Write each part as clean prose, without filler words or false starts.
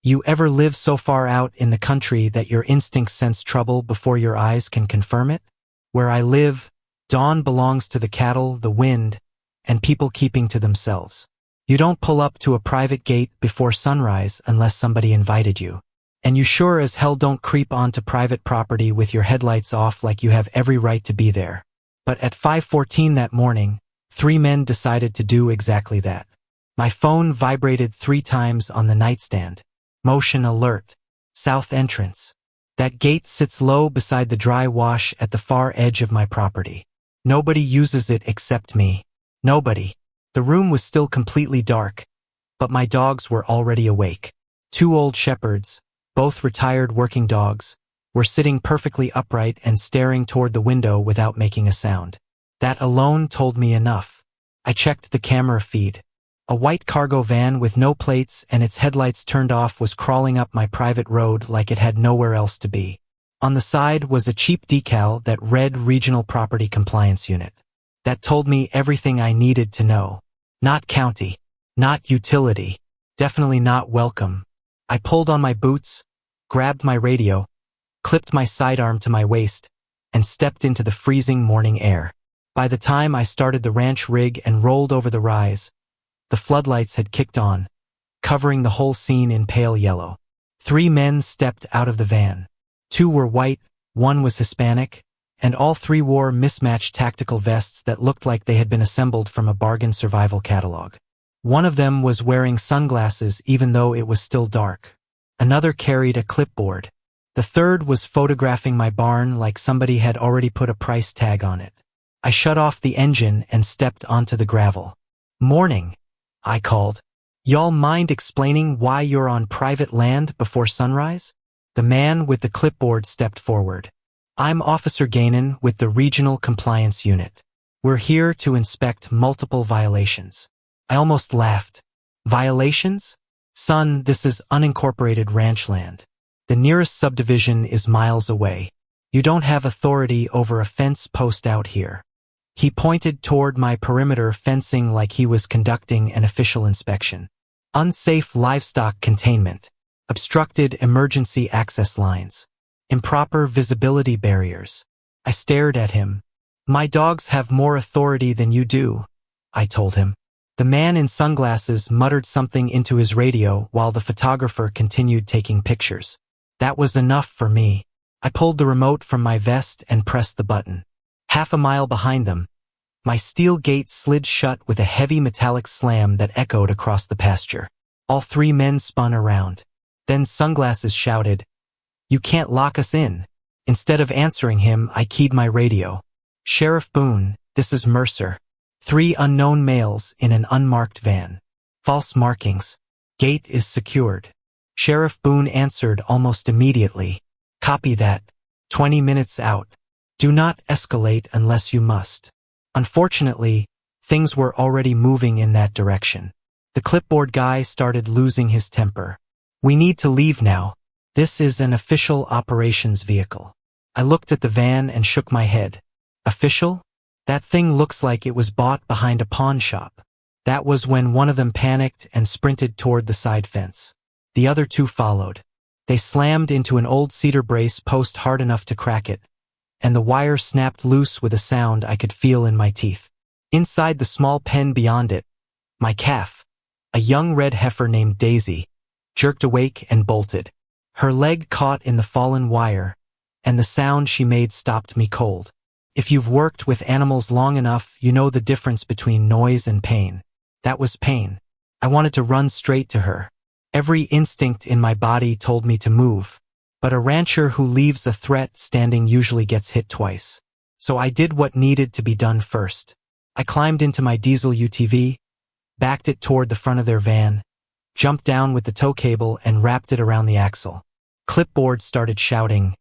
You ever live so far out in the country that your instincts sense trouble before your eyes can confirm it? Where I live, dawn belongs to the cattle, the wind, and people keeping to themselves. You don't pull up to a private gate before sunrise unless somebody invited you. And you sure as hell don't creep onto private property with your headlights off like you have every right to be there. But at 5:14 that morning, 3 men decided to do exactly that. My phone vibrated 3 times on the nightstand. Motion alert. South entrance. That gate sits low beside the dry wash at the far edge of my property. Nobody uses it except me. Nobody. The room was still completely dark, but my dogs were already awake. 2 old shepherds, both retired working dogs, were sitting perfectly upright and staring toward the window without making a sound. That alone told me enough. I checked the camera feed. A white cargo van with no plates and its headlights turned off was crawling up my private road like it had nowhere else to be. On the side was a cheap decal that read Regional Property Compliance Unit. That told me everything I needed to know. Not county. Not utility. Definitely not welcome. I pulled on my boots, grabbed my radio, clipped my sidearm to my waist, and stepped into the freezing morning air. By the time I started the ranch rig and rolled over the rise, the floodlights had kicked on, covering the whole scene in pale yellow. 3 men stepped out of the van. 2 were white, 1 was Hispanic, and all 3 wore mismatched tactical vests that looked like they had been assembled from a bargain survival catalog. One of them was wearing sunglasses even though it was still dark. Another carried a clipboard. The third was photographing my barn like somebody had already put a price tag on it. I shut off the engine and stepped onto the gravel. "Morning," I called. "Y'all mind explaining why you're on private land before sunrise?" The man with the clipboard stepped forward. "I'm Officer Gainan with the Regional Compliance Unit. We're here to inspect multiple violations." I almost laughed. "Violations? Son, this is unincorporated ranch land. The nearest subdivision is miles away. You don't have authority over a fence post out here." He pointed toward my perimeter fencing like he was conducting an official inspection. "Unsafe livestock containment. Obstructed emergency access lines. Improper visibility barriers." I stared at him. "My dogs have more authority than you do," I told him. The man in sunglasses muttered something into his radio while the photographer continued taking pictures. That was enough for me. I pulled the remote from my vest and pressed the button. Half a mile behind them, my steel gate slid shut with a heavy metallic slam that echoed across the pasture. All 3 men spun around. Then Sunglasses shouted, "You can't lock us in." Instead of answering him, I keyed my radio. "Sheriff Boone, this is Mercer. 3 unknown males in an unmarked van. False markings. Gate is secured." Sheriff Boone answered almost immediately. "Copy that. 20 minutes out. Do not escalate unless you must." Unfortunately, things were already moving in that direction. The clipboard guy started losing his temper. "We need to leave now. This is an official operations vehicle." I looked at the van and shook my head. "Official? That thing looks like it was bought behind a pawn shop." That was when one of them panicked and sprinted toward the side fence. The other 2 followed. They slammed into an old cedar brace post hard enough to crack it, and the wire snapped loose with a sound I could feel in my teeth. Inside the small pen beyond it, my calf, a young red heifer named Daisy, jerked awake and bolted. Her leg caught in the fallen wire, and the sound she made stopped me cold. If you've worked with animals long enough, you know the difference between noise and pain. That was pain. I wanted to run straight to her. Every instinct in my body told me to move. But a rancher who leaves a threat standing usually gets hit twice. So I did what needed to be done first. I climbed into my diesel UTV, backed it toward the front of their van, jumped down with the tow cable and wrapped it around the axle. Clipboard started shouting,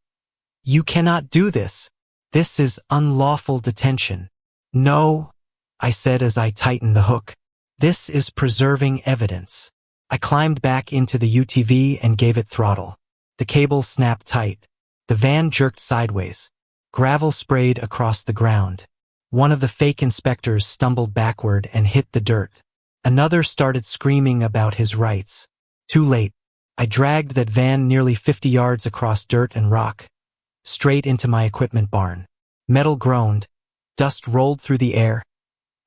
"You cannot do this. This is unlawful detention." "No," I said as I tightened the hook. "This is preserving evidence." I climbed back into the UTV and gave it throttle. The cable snapped tight. The van jerked sideways. Gravel sprayed across the ground. One of the fake inspectors stumbled backward and hit the dirt. Another started screaming about his rights. Too late. I dragged that van nearly 50 yards across dirt and rock, straight into my equipment barn. Metal groaned, dust rolled through the air,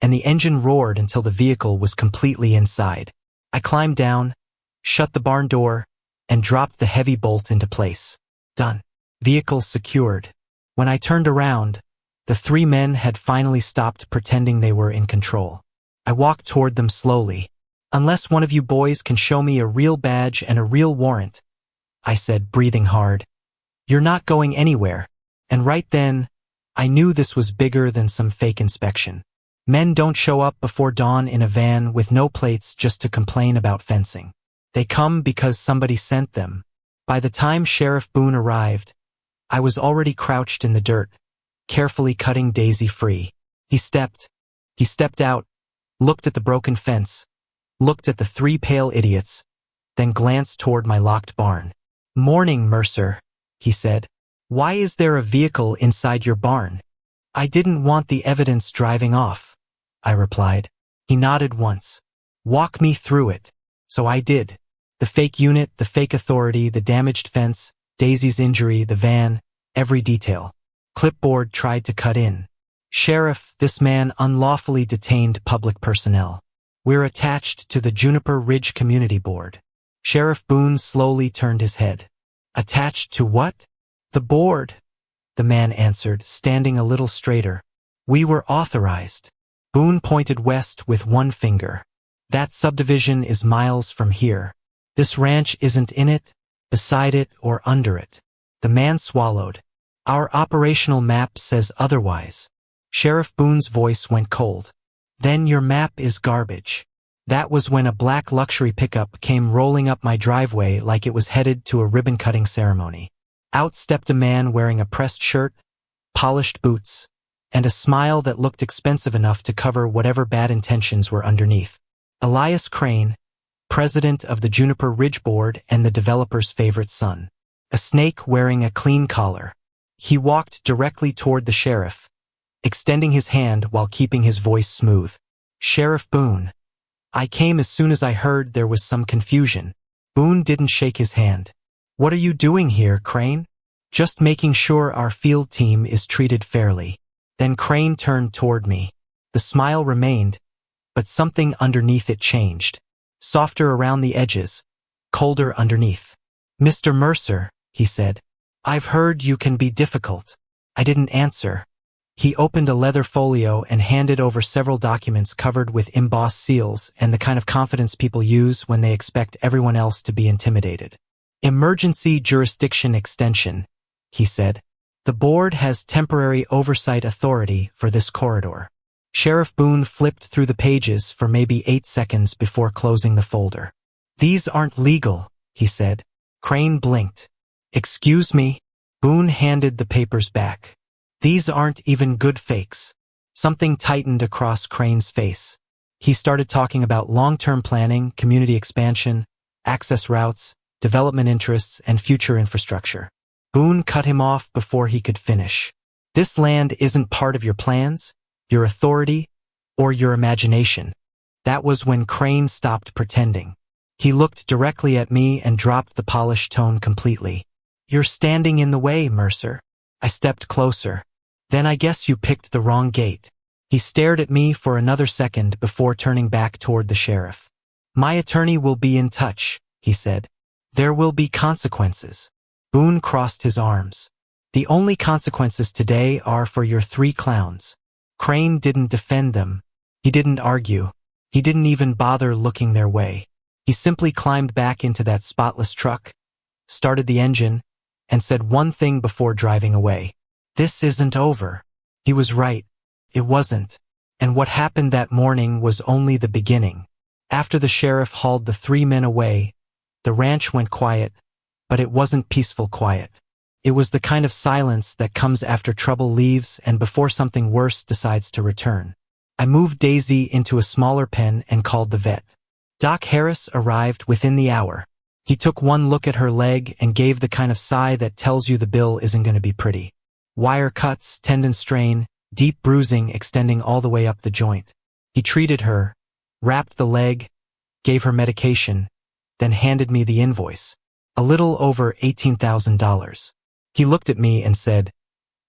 and the engine roared until the vehicle was completely inside. I climbed down, shut the barn door, and dropped the heavy bolt into place. Done. Vehicle secured. When I turned around, the three men had finally stopped pretending they were in control. I walked toward them slowly. "Unless one of you boys can show me a real badge and a real warrant," I said, breathing hard, "you're not going anywhere." And right then, I knew this was bigger than some fake inspection. Men don't show up before dawn in a van with no plates just to complain about fencing. They come because somebody sent them. By the time Sheriff Boone arrived, I was already crouched in the dirt, carefully cutting Daisy free. He stepped out, looked at the broken fence, looked at the three pale idiots, then glanced toward my locked barn. "Morning, Mercer," he said. "Why is there a vehicle inside your barn?" "I didn't want the evidence driving off," I replied. He nodded once. "Walk me through it." So I did. The fake unit, the fake authority, the damaged fence, Daisy's injury, the van, every detail. Clipboard tried to cut in. "Sheriff, this man unlawfully detained public personnel. We're attached to the Juniper Ridge Community Board." Sheriff Boone slowly turned his head. "Attached to what?" "The board," the man answered, standing a little straighter. "We were authorized." Boone pointed west with one finger. "That subdivision is miles from here. This ranch isn't in it, beside it, or under it." The man swallowed. "Our operational map says otherwise." Sheriff Boone's voice went cold. "Then your map is garbage." That was when a black luxury pickup came rolling up my driveway like it was headed to a ribbon-cutting ceremony. Out stepped a man wearing a pressed shirt, polished boots, and a smile that looked expensive enough to cover whatever bad intentions were underneath. Elias Crane, president of the Juniper Ridge Board and the developer's favorite son. A snake wearing a clean collar. He walked directly toward the sheriff, extending his hand while keeping his voice smooth. "Sheriff Boone, I came as soon as I heard there was some confusion." Boone didn't shake his hand. "What are you doing here, Crane?" "Just making sure our field team is treated fairly." Then Crane turned toward me. The smile remained, but something underneath it changed. Softer around the edges, colder underneath. "Mr. Mercer," he said, "I've heard you can be difficult." I didn't answer. He opened a leather folio and handed over several documents covered with embossed seals and the kind of confidence people use when they expect everyone else to be intimidated. "Emergency jurisdiction extension," he said. "The board has temporary oversight authority for this corridor." Sheriff Boone flipped through the pages for maybe 8 seconds before closing the folder. "These aren't legal," he said. Crane blinked. "Excuse me?" Boone handed the papers back. "These aren't even good fakes." Something tightened across Crane's face. He started talking about long-term planning, community expansion, access routes, development interests, and future infrastructure. Boone cut him off before he could finish. "This land isn't part of your plans, your authority, or your imagination." That was when Crane stopped pretending. He looked directly at me and dropped the polished tone completely. "You're standing in the way, Mercer." I stepped closer. "Then I guess you picked the wrong gate." He stared at me for another second before turning back toward the sheriff. "My attorney will be in touch," he said. "There will be consequences." Boone crossed his arms. "The only consequences today are for your 3 clowns." Crane didn't defend them. He didn't argue. He didn't even bother looking their way. He simply climbed back into that spotless truck, started the engine, and said one thing before driving away. "This isn't over." He was right. It wasn't. And what happened that morning was only the beginning. After the sheriff hauled the 3 men away, the ranch went quiet, but it wasn't peaceful quiet. It was the kind of silence that comes after trouble leaves and before something worse decides to return. I moved Daisy into a smaller pen and called the vet. Doc Harris arrived within the hour. He took one look at her leg and gave the kind of sigh that tells you the bill isn't going to be pretty. Wire cuts, tendon strain, deep bruising extending all the way up the joint. He treated her, wrapped the leg, gave her medication, then handed me the invoice. A little over $18,000. He looked at me and said,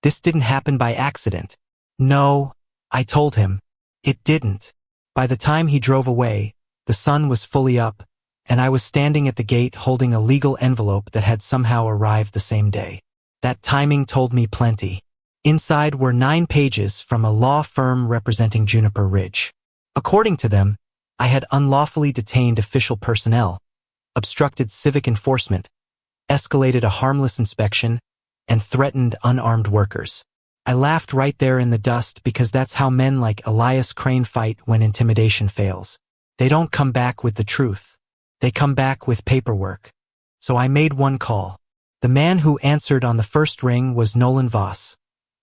"This didn't happen by accident." "No," I told him. "It didn't." By the time he drove away, the sun was fully up, and I was standing at the gate holding a legal envelope that had somehow arrived the same day. That timing told me plenty. Inside were 9 pages from a law firm representing Juniper Ridge. According to them, I had unlawfully detained official personnel, obstructed civic enforcement, escalated a harmless inspection, and threatened unarmed workers. I laughed right there in the dust because that's how men like Elias Crane fight when intimidation fails. They don't come back with the truth. They come back with paperwork. So I made one call. The man who answered on the first ring was Nolan Voss,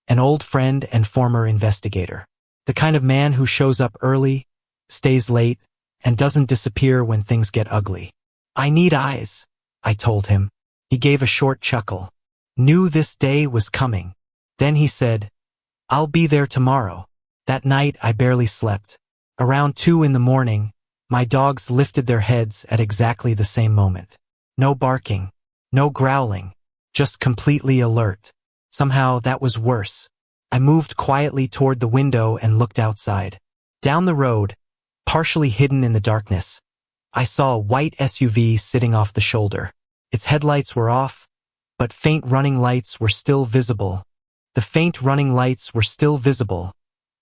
an old friend and former investigator. The kind of man who shows up early, stays late, and doesn't disappear when things get ugly. "I need eyes," I told him. He gave a short chuckle. Knew this day was coming. Then he said, "I'll be there tomorrow." That night I barely slept. Around 2 in the morning, my dogs lifted their heads at exactly the same moment. No barking, no growling, just completely alert. Somehow that was worse. I moved quietly toward the window and looked outside. Down the road, partially hidden in the darkness, I saw a white SUV sitting off the shoulder. Its headlights were off, but faint running lights were still visible. The faint running lights were still visible,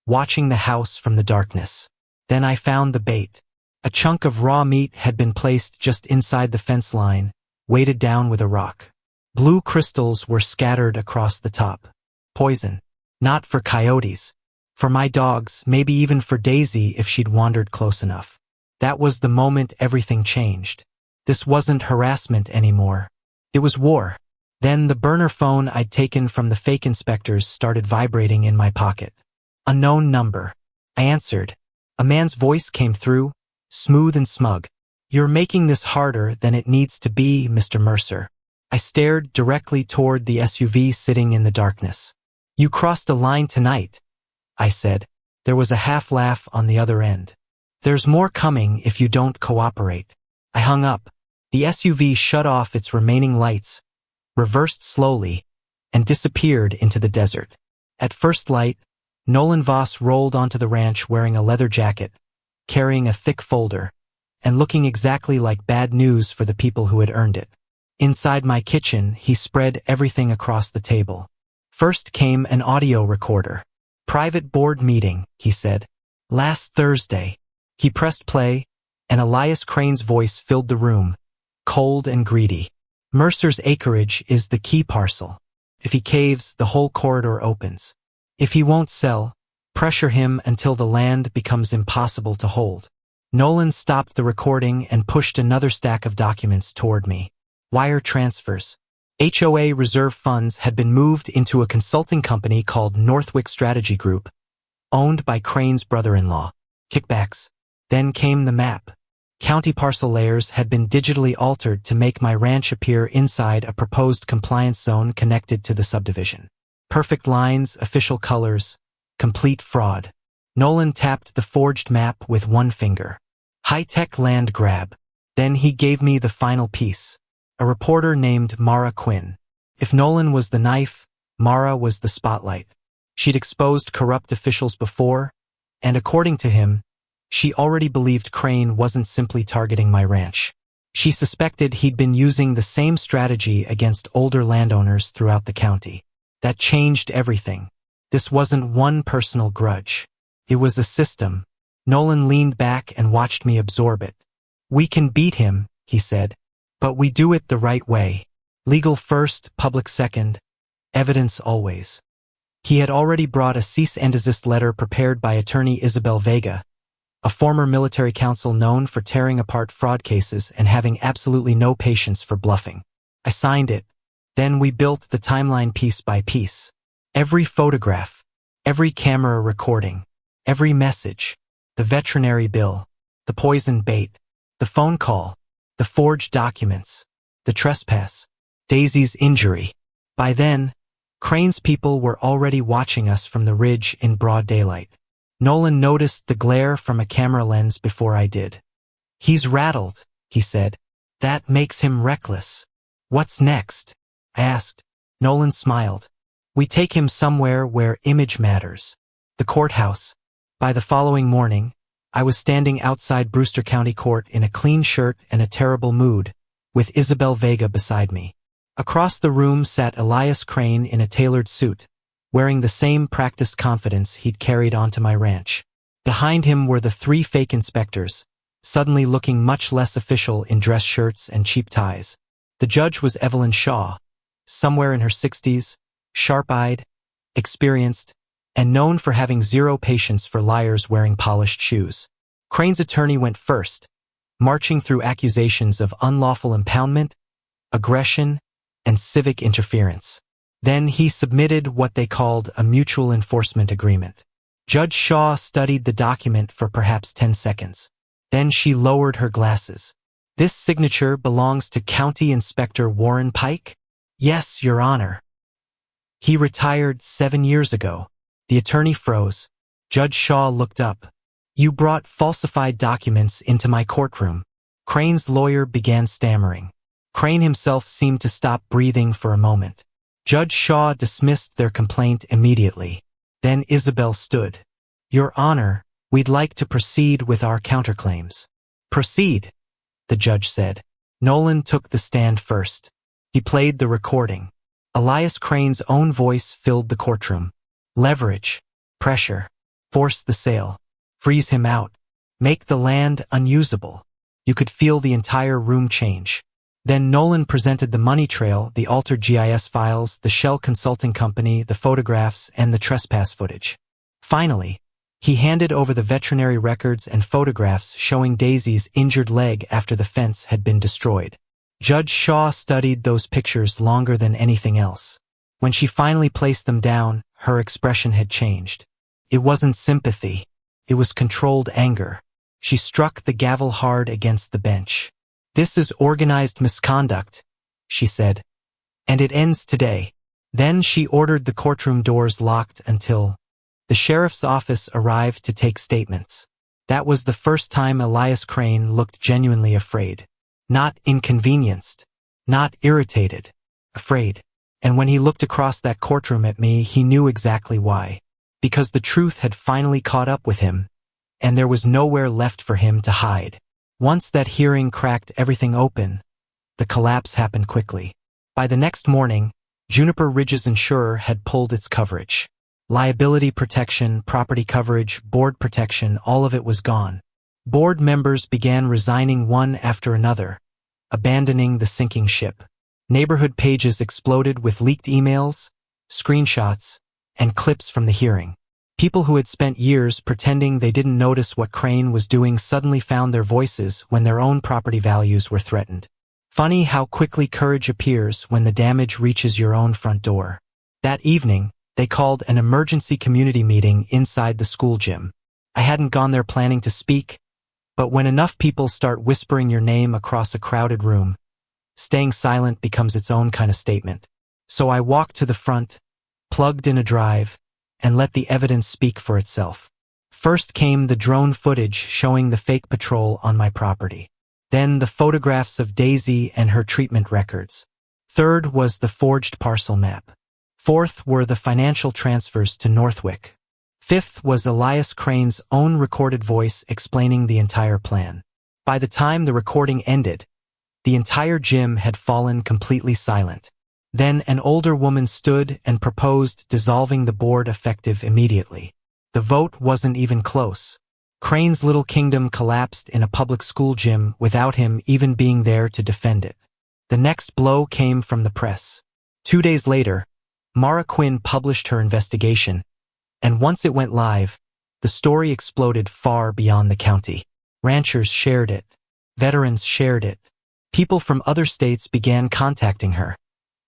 watching the house from the darkness. Then I found the bait. A chunk of raw meat had been placed just inside the fence line, weighted down with a rock. Blue crystals were scattered across the top. Poison. Not for coyotes. For my dogs, maybe even for Daisy if she'd wandered close enough. That was the moment everything changed. This wasn't harassment anymore. It was war. Then the burner phone I'd taken from the fake inspectors started vibrating in my pocket. Unknown number. I answered. A man's voice came through, smooth and smug. "You're making this harder than it needs to be, Mr. Mercer." I stared directly toward the SUV sitting in the darkness. "You crossed a line tonight," I said. There was a half laugh on the other end. "There's more coming if you don't cooperate." I hung up. The SUV shut off its remaining lights, reversed slowly, and disappeared into the desert. At first light, Nolan Voss rolled onto the ranch wearing a leather jacket, carrying a thick folder, and looking exactly like bad news for the people who had earned it. Inside my kitchen, he spread everything across the table. First came an audio recorder. "Private board meeting," he said. "Last Thursday." He pressed play, and Elias Crane's voice filled the room, cold and greedy. "Mercer's acreage is the key parcel. If he caves, the whole corridor opens. If he won't sell, pressure him until the land becomes impossible to hold." Nolan stopped the recording and pushed another stack of documents toward me. Wire transfers. HOA reserve funds had been moved into a consulting company called Northwick Strategy Group, owned by Crane's brother-in-law. Kickbacks. Then came the map. County parcel layers had been digitally altered to make my ranch appear inside a proposed compliance zone connected to the subdivision. Perfect lines, official colors, complete fraud. Nolan tapped the forged map with one finger. High-tech land grab. Then he gave me the final piece. A reporter named Mara Quinn. If Nolan was the knife, Mara was the spotlight. She'd exposed corrupt officials before, and according to him, she already believed Crane wasn't simply targeting my ranch. She suspected he'd been using the same strategy against older landowners throughout the county. That changed everything. This wasn't one personal grudge. It was a system. Nolan leaned back and watched me absorb it. "We can beat him," he said, "but we do it the right way. Legal first, public second, evidence always." He had already brought a cease and desist letter prepared by attorney Isabel Vega, a former military counsel known for tearing apart fraud cases and having absolutely no patience for bluffing. I signed it. Then we built the timeline piece by piece. Every photograph, every camera recording, every message, the veterinary bill, the poison bait, the phone call, the forged documents, the trespass, Daisy's injury. By then, Crane's people were already watching us from the ridge in broad daylight. Nolan noticed the glare from a camera lens before I did. "He's rattled," he said. "That makes him reckless." "What's next?" I asked. Nolan smiled. "We take him somewhere where image matters. The courthouse." By the following morning, I was standing outside Brewster County Court in a clean shirt and a terrible mood, with Isabel Vega beside me. Across the room sat Elias Crane in a tailored suit, wearing the same practiced confidence he'd carried onto my ranch. Behind him were the 3 fake inspectors, suddenly looking much less official in dress shirts and cheap ties. The judge was Evelyn Shaw, somewhere in her 60s, sharp-eyed, experienced, and known for having zero patience for liars wearing polished shoes. Crane's attorney went first, marching through accusations of unlawful impoundment, aggression, and civic interference. Then he submitted what they called a mutual enforcement agreement. Judge Shaw studied the document for perhaps 10 seconds. Then she lowered her glasses. "This signature belongs to County Inspector Warren Pike?" "Yes, Your Honor. He retired 7 years ago." The attorney froze. Judge Shaw looked up. "You brought falsified documents into my courtroom." Crane's lawyer began stammering. Crane himself seemed to stop breathing for a moment. Judge Shaw dismissed their complaint immediately. Then Isabel stood. "Your Honor, we'd like to proceed with our counterclaims." "Proceed," the judge said. Nolan took the stand first. He played the recording. Elias Crane's own voice filled the courtroom. "Leverage, pressure, force the sale, freeze him out, make the land unusable." You could feel the entire room change. Then Nolan presented the money trail, the altered GIS files, the Shell Consulting Company, the photographs, and the trespass footage. Finally, he handed over the veterinary records and photographs showing Daisy's injured leg after the fence had been destroyed. Judge Shaw studied those pictures longer than anything else. When she finally placed them down, her expression had changed. It wasn't sympathy. It was controlled anger. She struck the gavel hard against the bench. "This is organized misconduct," she said, "and it ends today." Then she ordered the courtroom doors locked until the sheriff's office arrived to take statements. That was the first time Elias Crane looked genuinely afraid. Not inconvenienced, not irritated, afraid. And when he looked across that courtroom at me, he knew exactly why. Because the truth had finally caught up with him, and there was nowhere left for him to hide. Once that hearing cracked everything open, the collapse happened quickly. By the next morning, Juniper Ridge's insurer had pulled its coverage. Liability protection, property coverage, board protection, all of it was gone. Board members began resigning one after another, abandoning the sinking ship. Neighborhood pages exploded with leaked emails, screenshots, and clips from the hearing. People who had spent years pretending they didn't notice what Crane was doing suddenly found their voices when their own property values were threatened. Funny how quickly courage appears when the damage reaches your own front door. That evening, they called an emergency community meeting inside the school gym. I hadn't gone there planning to speak, but when enough people start whispering your name across a crowded room, staying silent becomes its own kind of statement. So I walked to the front, plugged in a drive, and let the evidence speak for itself. First came the drone footage showing the fake patrol on my property. Then the photographs of Daisy and her treatment records. Third was the forged parcel map. Fourth were the financial transfers to Northwick. Fifth was Elias Crane's own recorded voice explaining the entire plan. By the time the recording ended, the entire gym had fallen completely silent. Then an older woman stood and proposed dissolving the board effective immediately. The vote wasn't even close. Crane's little kingdom collapsed in a public school gym without him even being there to defend it. The next blow came from the press. 2 days later, Mara Quinn published her investigation, and once it went live, the story exploded far beyond the county. Ranchers shared it. Veterans shared it. People from other states began contacting her,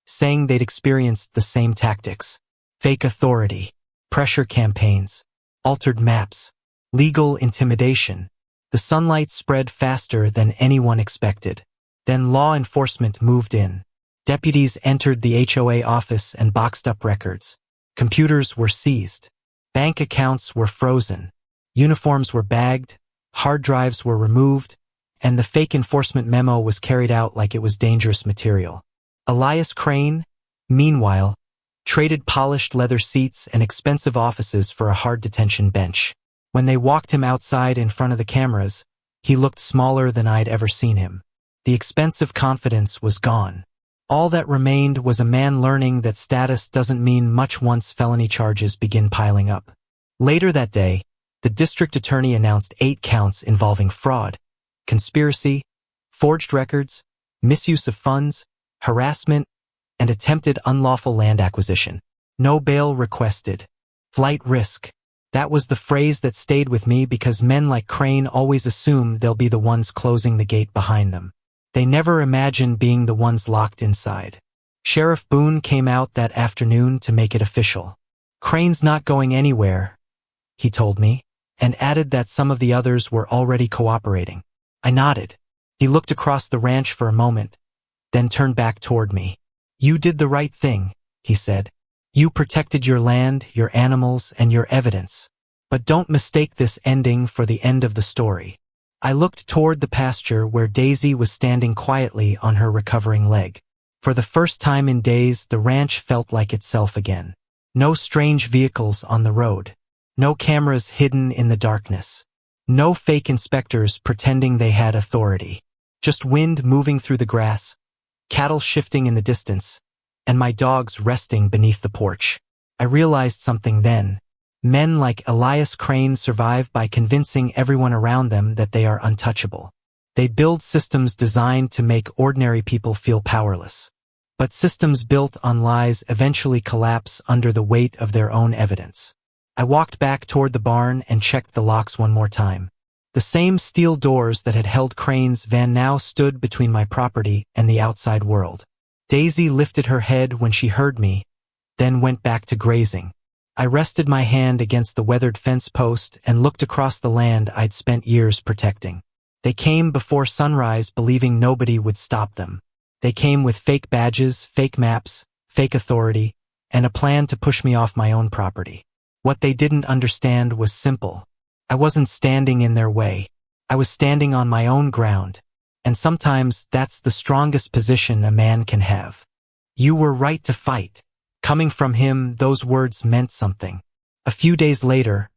saying they'd experienced the same tactics. Fake authority, pressure campaigns, altered maps, legal intimidation. The sunlight spread faster than anyone expected. Then law enforcement moved in. Deputies entered the HOA office and boxed up records. Computers were seized. Bank accounts were frozen. Uniforms were bagged. Hard drives were removed. And the fake enforcement memo was carried out like it was dangerous material. Elias Crane, meanwhile, traded polished leather seats and expensive offices for a hard detention bench. When they walked him outside in front of the cameras, he looked smaller than I'd ever seen him. The expensive confidence was gone. All that remained was a man learning that status doesn't mean much once felony charges begin piling up. Later that day, the district attorney announced 8 counts involving fraud, conspiracy, forged records, misuse of funds, harassment, and attempted unlawful land acquisition. No bail requested. Flight risk. That was the phrase that stayed with me because men like Crane always assume they'll be the ones closing the gate behind them. They never imagine being the ones locked inside. Sheriff Boone came out that afternoon to make it official. Crane's not going anywhere, he told me, and added that some of the others were already cooperating. I nodded. He looked across the ranch for a moment, then turned back toward me. You did the right thing, he said. You protected your land, your animals, and your evidence. But don't mistake this ending for the end of the story. I looked toward the pasture where Daisy was standing quietly on her recovering leg. For the first time in days, the ranch felt like itself again. No strange vehicles on the road. No cameras hidden in the darkness. No fake inspectors pretending they had authority. Just wind moving through the grass, cattle shifting in the distance, and my dogs resting beneath the porch. I realized something then. Men like Elias Crane survive by convincing everyone around them that they are untouchable. They build systems designed to make ordinary people feel powerless. But systems built on lies eventually collapse under the weight of their own evidence. I walked back toward the barn and checked the locks one more time. The same steel doors that had held Crane's van now stood between my property and the outside world. Daisy lifted her head when she heard me, then went back to grazing. I rested my hand against the weathered fence post and looked across the land I'd spent years protecting. They came before sunrise believing nobody would stop them. They came with fake badges, fake maps, fake authority, and a plan to push me off my own property. What they didn't understand was simple. I wasn't standing in their way. I was standing on my own ground. And sometimes that's the strongest position a man can have. You were right to fight. Coming from him, those words meant something. A few days later,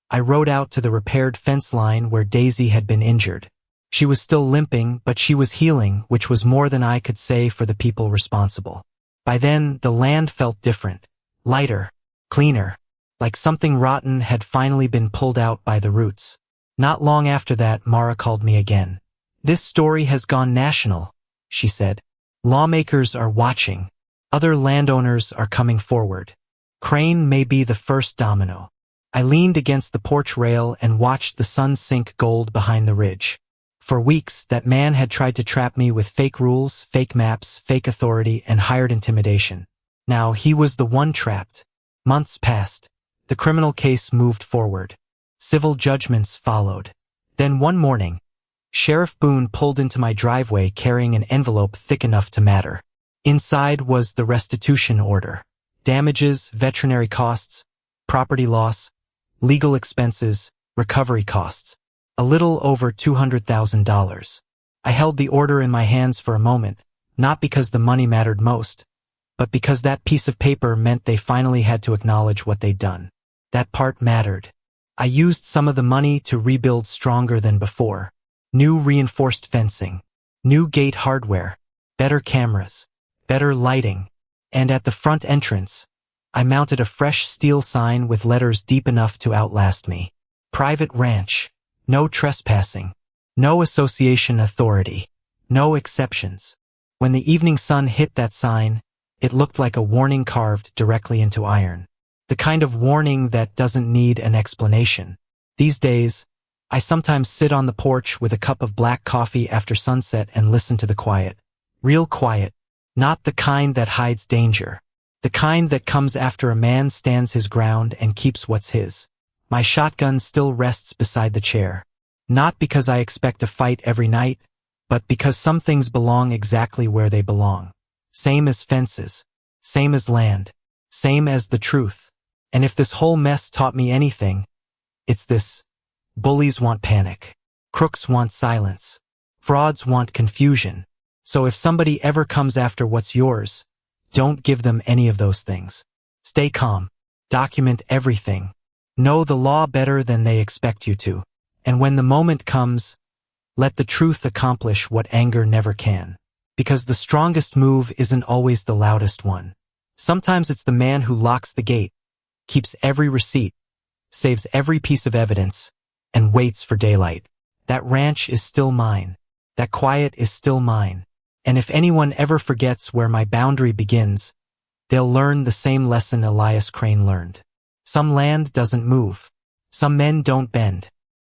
I rode out to the repaired fence line where Daisy had been injured. She was still limping, but she was healing, which was more than I could say for the people responsible. By then, the land felt different, lighter, cleaner, like something rotten had finally been pulled out by the roots. Not long after that, Mara called me again. This story has gone national, she said. Lawmakers are watching. Other landowners are coming forward. Crane may be the first domino. I leaned against the porch rail and watched the sun sink gold behind the ridge. For weeks, that man had tried to trap me with fake rules, fake maps, fake authority, and hired intimidation. Now he was the one trapped. Months passed. The criminal case moved forward. Civil judgments followed. Then one morning, Sheriff Boone pulled into my driveway carrying an envelope thick enough to matter. Inside was the restitution order. Damages, veterinary costs, property loss, legal expenses, recovery costs. A little over $200,000. I held the order in my hands for a moment, not because the money mattered most, but because that piece of paper meant they finally had to acknowledge what they'd done. That part mattered. I used some of the money to rebuild stronger than before. New reinforced fencing, new gate hardware, better cameras, better lighting, and at the front entrance, I mounted a fresh steel sign with letters deep enough to outlast me. Private ranch, no trespassing, no association authority, no exceptions. When the evening sun hit that sign, it looked like a warning carved directly into iron. The kind of warning that doesn't need an explanation. These days, I sometimes sit on the porch with a cup of black coffee after sunset and listen to the quiet. Real quiet. Not the kind that hides danger. The kind that comes after a man stands his ground and keeps what's his. My shotgun still rests beside the chair. Not because I expect a fight every night, but because some things belong exactly where they belong. Same as fences. Same as land. Same as the truth. And if this whole mess taught me anything, it's this. Bullies want panic. Crooks want silence. Frauds want confusion. So if somebody ever comes after what's yours, don't give them any of those things. Stay calm. Document everything. Know the law better than they expect you to. And when the moment comes, let the truth accomplish what anger never can. Because the strongest move isn't always the loudest one. Sometimes it's the man who locks the gate, keeps every receipt, saves every piece of evidence, and waits for daylight. That ranch is still mine. That quiet is still mine. And if anyone ever forgets where my boundary begins, they'll learn the same lesson Elias Crane learned. Some land doesn't move. Some men don't bend.